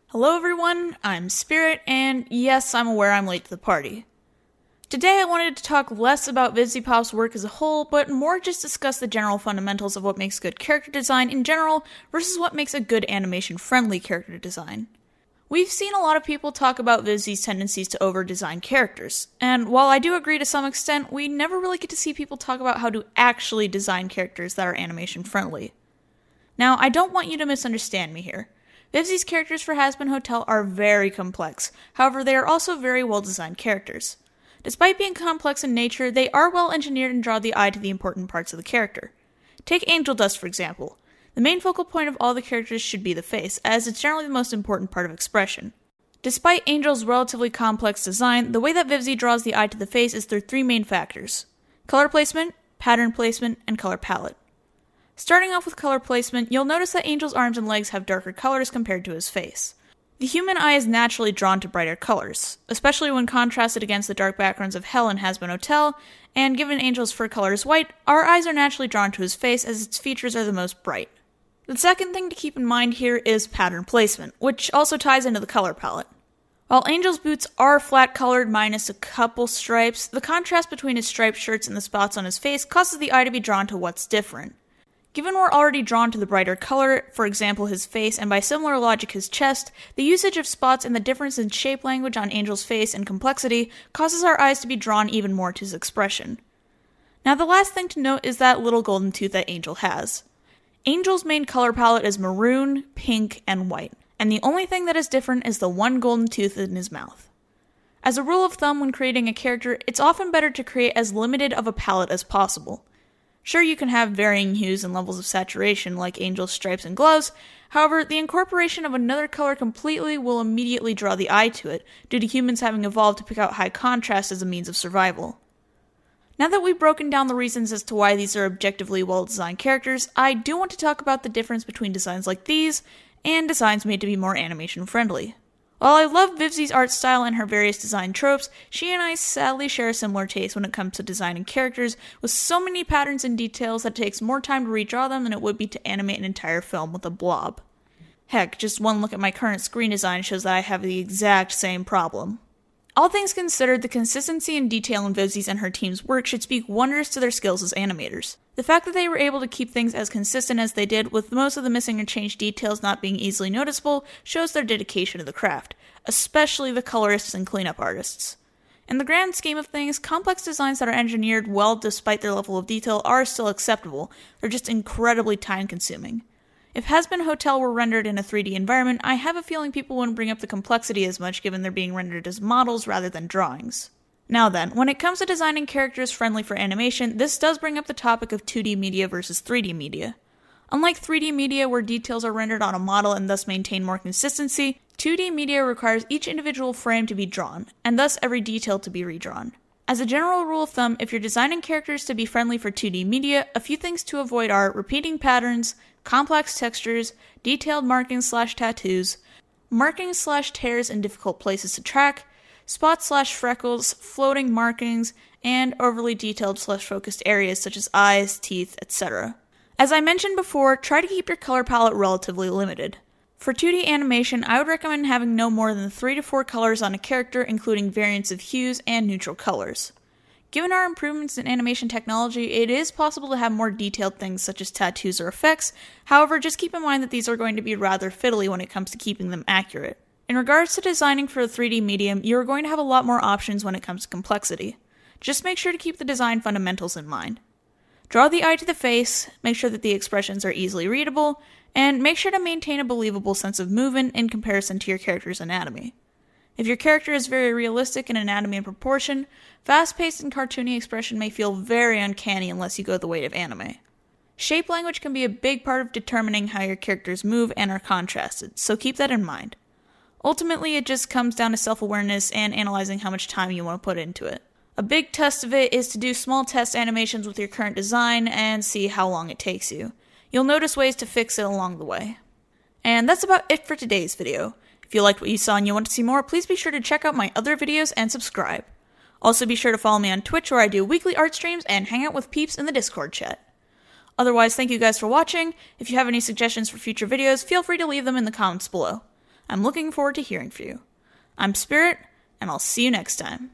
Hello everyone, I'm Spirit, and yes, I'm aware I'm late to the party. Today I wanted to talk less about VivziePop's work as a whole, but more just discuss the general fundamentals of what makes good character design in general versus what makes a good animation-friendly character design. We've seen a lot of people talk about Vivzie's tendencies to over-design characters, and while I do agree to some extent, we never really get to see people talk about how to actually design characters that are animation-friendly. Now, I don't want you to misunderstand me here. Vivzie's characters for HAZBIN Hotel are very complex, however they are also very well-designed characters. Despite being complex in nature, they are well-engineered and draw the eye to the important parts of the character. Take Angel Dust for example. The main focal point of all the characters should be the face, as it's generally the most important part of expression. Despite Angel's relatively complex design, the way that Vivzie draws the eye to the face is through three main factors: color placement, pattern placement, and color palette. Starting off with color placement, you'll notice that Angel's arms and legs have darker colors compared to his face. The human eye is naturally drawn to brighter colors, especially when contrasted against the dark backgrounds of Hell and HAZBIN Hotel, and given Angel's fur color is white, our eyes are naturally drawn to his face as its features are the most bright. The second thing to keep in mind here is pattern placement, which also ties into the color palette. While Angel's boots are flat-colored minus a couple stripes, the contrast between his striped shirts and the spots on his face causes the eye to be drawn to what's different. Given we're already drawn to the brighter color, for example his face, and by similar logic his chest, the usage of spots and the difference in shape language on Angel's face and complexity causes our eyes to be drawn even more to his expression. Now the last thing to note is that little golden tooth that Angel has. Angel's main color palette is maroon, pink, and white, and the only thing that is different is the one golden tooth in his mouth. As a rule of thumb when creating a character, it's often better to create as limited of a palette as possible. Sure, you can have varying hues and levels of saturation like Angel's stripes and gloves, however, the incorporation of another color completely will immediately draw the eye to it, due to humans having evolved to pick out high contrast as a means of survival. Now that we've broken down the reasons as to why these are objectively well-designed characters, I do want to talk about the difference between designs like these and designs made to be more animation-friendly. While I love Vivzie's art style and her various design tropes, she and I sadly share a similar taste when it comes to designing characters with so many patterns and details that it takes more time to redraw them than it would be to animate an entire film with a blob. Heck, just one look at my current screen design shows that I have the exact same problem. All things considered, the consistency and detail in Vivzie's and her team's work should speak wonders to their skills as animators. The fact that they were able to keep things as consistent as they did, with most of the missing or changed details not being easily noticeable, shows their dedication to the craft, especially the colorists and cleanup artists. In the grand scheme of things, complex designs that are engineered well despite their level of detail are still acceptable, they're just incredibly time-consuming. If HAZBIN Hotel were rendered in a 3D environment, I have a feeling people wouldn't bring up the complexity as much given they're being rendered as models rather than drawings. Now then, when it comes to designing characters friendly for animation, this does bring up the topic of 2D media versus 3D media. Unlike 3D media where details are rendered on a model and thus maintain more consistency, 2D media requires each individual frame to be drawn, and thus every detail to be redrawn. As a general rule of thumb, if you're designing characters to be friendly for 2D media, a few things to avoid are repeating patterns, complex textures, detailed markings/tattoos, markings/tears in difficult places to track, spots/freckles, floating markings, and overly detailed/focused areas such as eyes, teeth, etc. As I mentioned before, try to keep your color palette relatively limited. For 2D animation, I would recommend having no more than 3 to 4 colors on a character, including variants of hues and neutral colors. Given our improvements in animation technology, it is possible to have more detailed things such as tattoos or effects, however, just keep in mind that these are going to be rather fiddly when it comes to keeping them accurate. In regards to designing for a 3D medium, you are going to have a lot more options when it comes to complexity. Just make sure to keep the design fundamentals in mind. Draw the eye to the face, make sure that the expressions are easily readable, and make sure to maintain a believable sense of movement in comparison to your character's anatomy. If your character is very realistic in anatomy and proportion, fast-paced and cartoony expression may feel very uncanny unless you go the way of anime. Shape language can be a big part of determining how your characters move and are contrasted, so keep that in mind. Ultimately, it just comes down to self-awareness and analyzing how much time you want to put into it. A big test of it is to do small test animations with your current design and see how long it takes you. You'll notice ways to fix it along the way. And that's about it for today's video. If you liked what you saw and you want to see more, please be sure to check out my other videos and subscribe. Also be sure to follow me on Twitch where I do weekly art streams and hang out with peeps in the Discord chat. Otherwise, thank you guys for watching. If you have any suggestions for future videos, feel free to leave them in the comments below. I'm looking forward to hearing from you. I'm Spirit, and I'll see you next time.